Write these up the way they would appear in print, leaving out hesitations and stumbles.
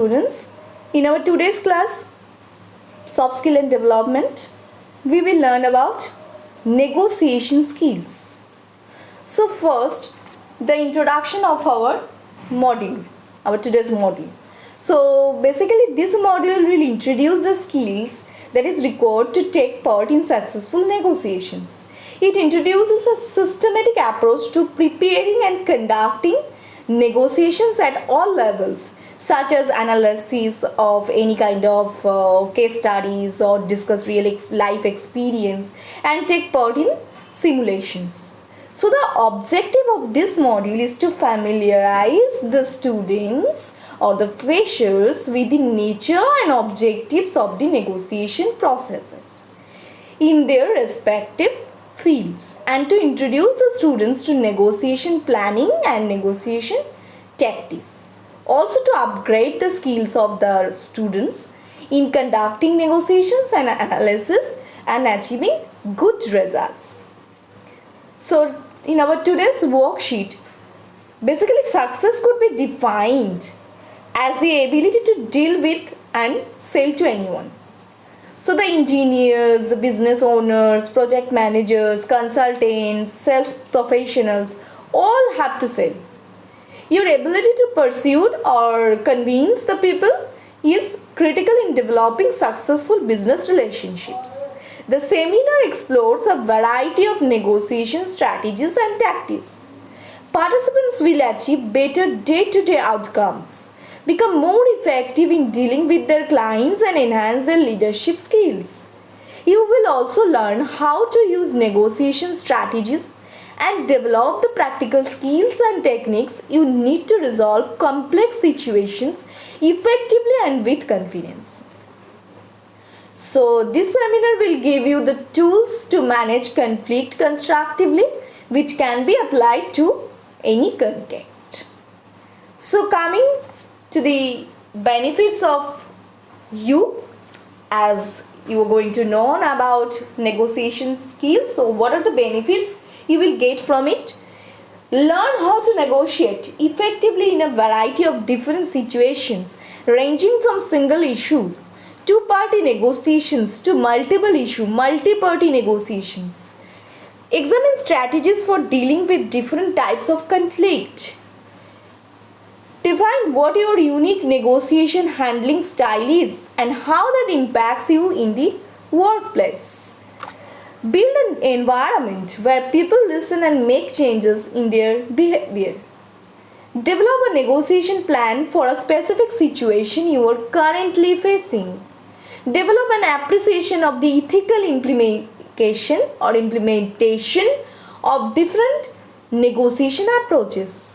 students. In our today's class, soft skill and development, we will learn about negotiation skills. So first, the introduction of our module, our today's module. So basically this module will introduce the skills that is required to take part in successful negotiations. It introduces a systematic approach to preparing and conducting negotiations at all levels, such as analysis of any kind of case studies or discuss real life experience and take part in simulations. So the objective of this module is to familiarize the students or the freshers with the nature and objectives of the negotiation processes in their respective fields and to introduce the students to negotiation planning and negotiation tactics. Also to upgrade the skills of the students in conducting negotiations and analysis and achieving good results. So in our today's worksheet, basically success could be defined as the ability to deal with and sell to anyone. So the engineers, the business owners, project managers, consultants, sales professionals all have to sell. Your ability to pursue or convince the people is critical in developing successful business relationships. The seminar explores a variety of negotiation strategies and tactics. Participants will achieve better day-to-day outcomes, become more effective in dealing with their clients and enhance their leadership skills. You will also learn how to use negotiation strategies and develop the practical skills and techniques you need to resolve complex situations effectively and with confidence. So this seminar will give you the tools to manage conflict constructively, which can be applied to any context. So coming to the benefits of you, as you are going to know about negotiation skills. So what are the benefits you will get from it? Learn how to negotiate effectively in a variety of different situations, ranging from single issues, two-party negotiations to multi-party negotiations. Examine strategies for dealing with different types of conflict. Define what your unique negotiation handling style is and how that impacts you in the workplace. Build an environment where people listen and make changes in their behavior. Develop a negotiation plan for a specific situation you are currently facing. Develop an appreciation of the ethical implementation of different negotiation approaches.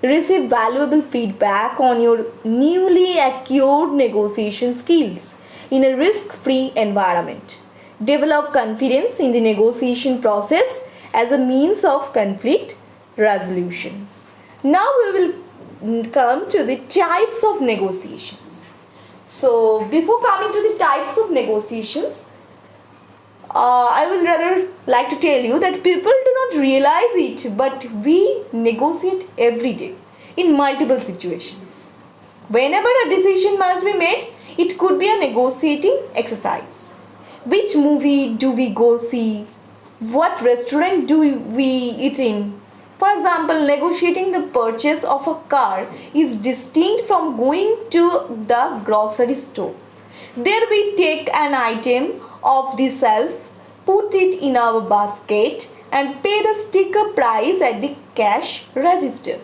Receive valuable feedback on your newly acquired negotiation skills in a risk-free environment. Develop confidence in the negotiation process as a means of conflict resolution. Now we will come to the types of negotiations. So before coming to the types of negotiations, I will rather like to tell you that people do not realize it, but we negotiate every day in multiple situations. Whenever a decision must be made, it could be a negotiating exercise. Which movie do we go see? What restaurant do we eat in? For example, negotiating the purchase of a car is distinct from going to the grocery store. There we take an item off the shelf, put it in our basket and pay the sticker price at the cash register.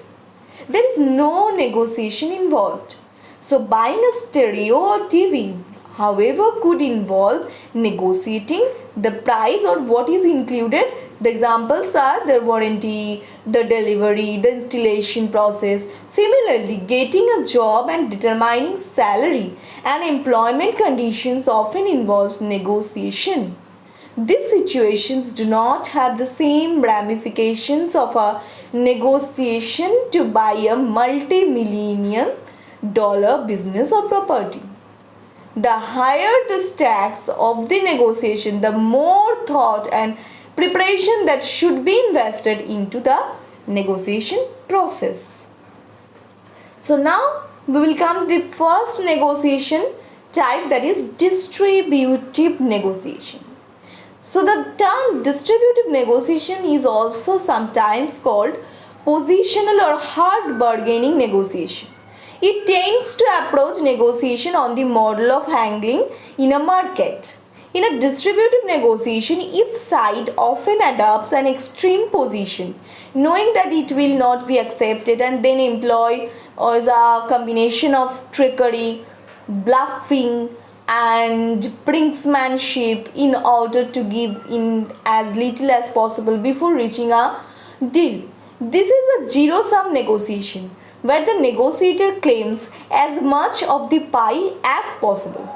There is no negotiation involved. So buying a stereo or TV, however, could involve negotiating the price or what is included. The examples are the warranty, the delivery, the installation process. Similarly, getting a job and determining salary and employment conditions often involves negotiation. These situations do not have the same ramifications of a negotiation to buy a multi-million dollar business or property. The higher the stakes of the negotiation, the more thought and preparation that should be invested into the negotiation process. So now we will come to the first negotiation type, that is distributive negotiation. So the term distributive negotiation is also sometimes called positional or hard bargaining negotiation. It tends to approach negotiation on the model of haggling in a market. In a distributive negotiation, each side often adopts an extreme position, knowing that it will not be accepted, and then employ as a combination of trickery, bluffing, and brinksmanship in order to give in as little as possible before reaching a deal. This is a zero-sum negotiation where the negotiator claims as much of the pie as possible.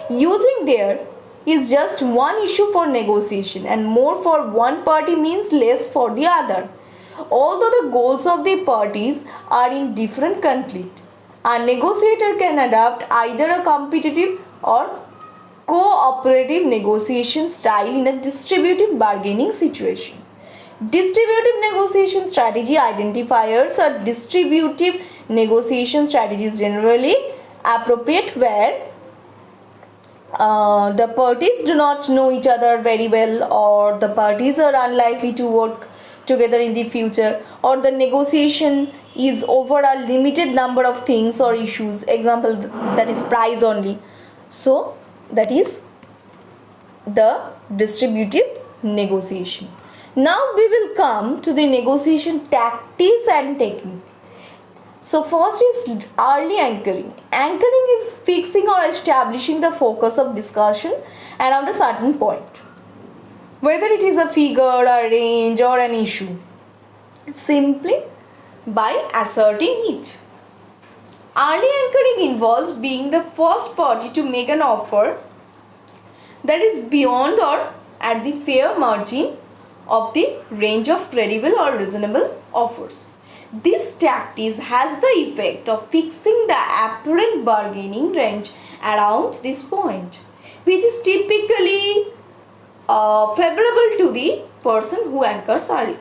Using there is just one issue for negotiation, and more for one party means less for the other. Although the goals of the parties are in different conflict, a negotiator can adopt either a competitive or cooperative negotiation style in a distributive bargaining situation. Distributive negotiation strategy identifiers a distributive negotiation strategy is generally appropriate where the parties do not know each other very well, or the parties are unlikely to work together in the future, or the negotiation is over a limited number of things or issues, example that is price only. So that is the distributive negotiation. Now we will come to the negotiation tactics and technique. So first is early anchoring. Anchoring is fixing or establishing the focus of discussion around a certain point, whether it is a figure, a range, or an issue, simply by asserting it. Early anchoring involves being the first party to make an offer that is beyond or at the fair margin of the range of credible or reasonable offers. This tactic has the effect of fixing the apparent bargaining range around this point, which is typically favorable to the person who anchors early.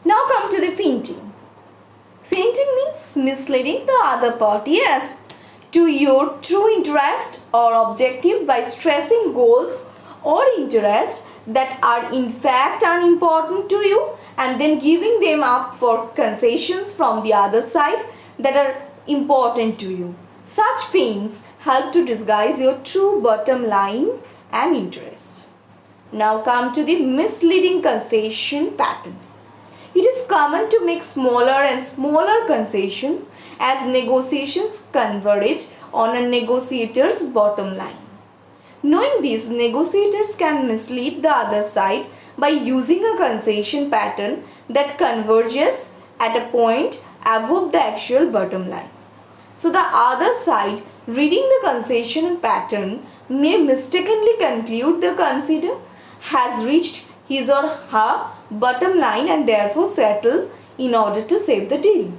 Now come to the finting. Finting means misleading the other party as to your true interest or objectives by stressing goals or interests that are in fact unimportant to you, and then giving them up for concessions from the other side that are important to you. Such feints help to disguise your true bottom line and interest. Now come to the misleading concession pattern. It is common to make smaller and smaller concessions as negotiations converge on a negotiator's bottom line. Knowing this, negotiators can mislead the other side by using a concession pattern that converges at a point above the actual bottom line. So the other side, reading the concession pattern, may mistakenly conclude the conceder has reached his or her bottom line and therefore settle in order to save the deal.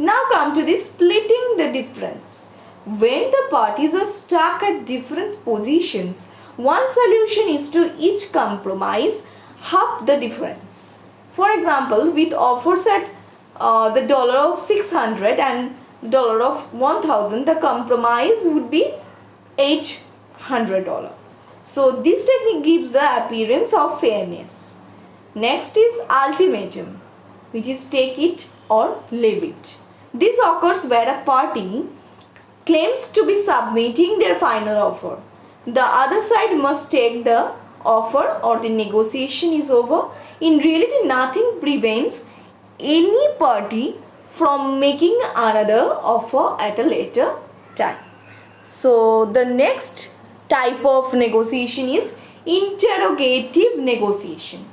Now come to the splitting the difference. When the parties are stuck at different positions, one solution is to each compromise half the difference. For example, with offers at the dollar of 600 and dollar of 1000, the compromise would be $800. So this technique gives the appearance of fairness. Next is ultimatum, which is take it or leave it. This occurs where a party claims to be submitting their final offer. The other side must take the offer or the negotiation is over. In reality, nothing prevents any party from making another offer at a later time. So the next type of negotiation is interrogative negotiation.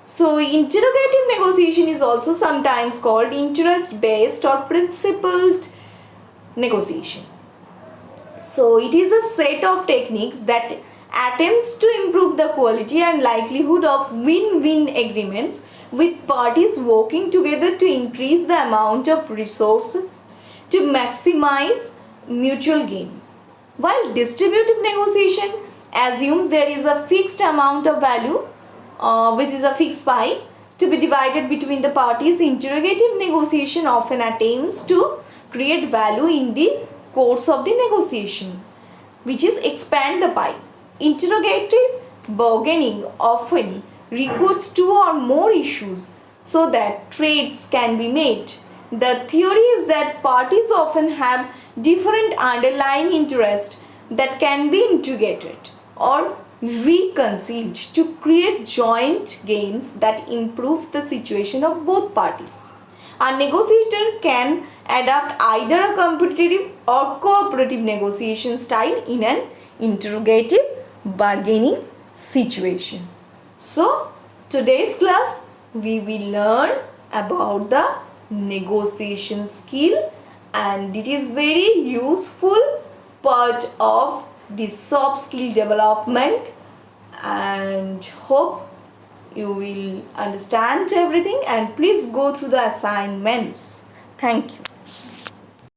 So interrogative negotiation is also sometimes called interest-based or principled negotiation. So it is a set of techniques that attempts to improve the quality and likelihood of win-win agreements with parties working together to increase the amount of resources to maximize mutual gain. While distributive negotiation assumes there is a fixed amount of value, which is a fixed pie, to be divided between the parties, interrogative negotiation often attempts to create value in the course of the negotiation, which is expand the pie. Interrogative bargaining often requires two or more issues so that trades can be made. The theory is that parties often have different underlying interests that can be integrated or reconciled to create joint gains that improve the situation of both parties. A negotiator can adopt either a competitive or cooperative negotiation style in an interrogative bargaining situation. So, today's class we will learn about the negotiation skill, and it is very useful part of the soft skill development, and hope you will understand everything, and please go through the assignments. Thank you.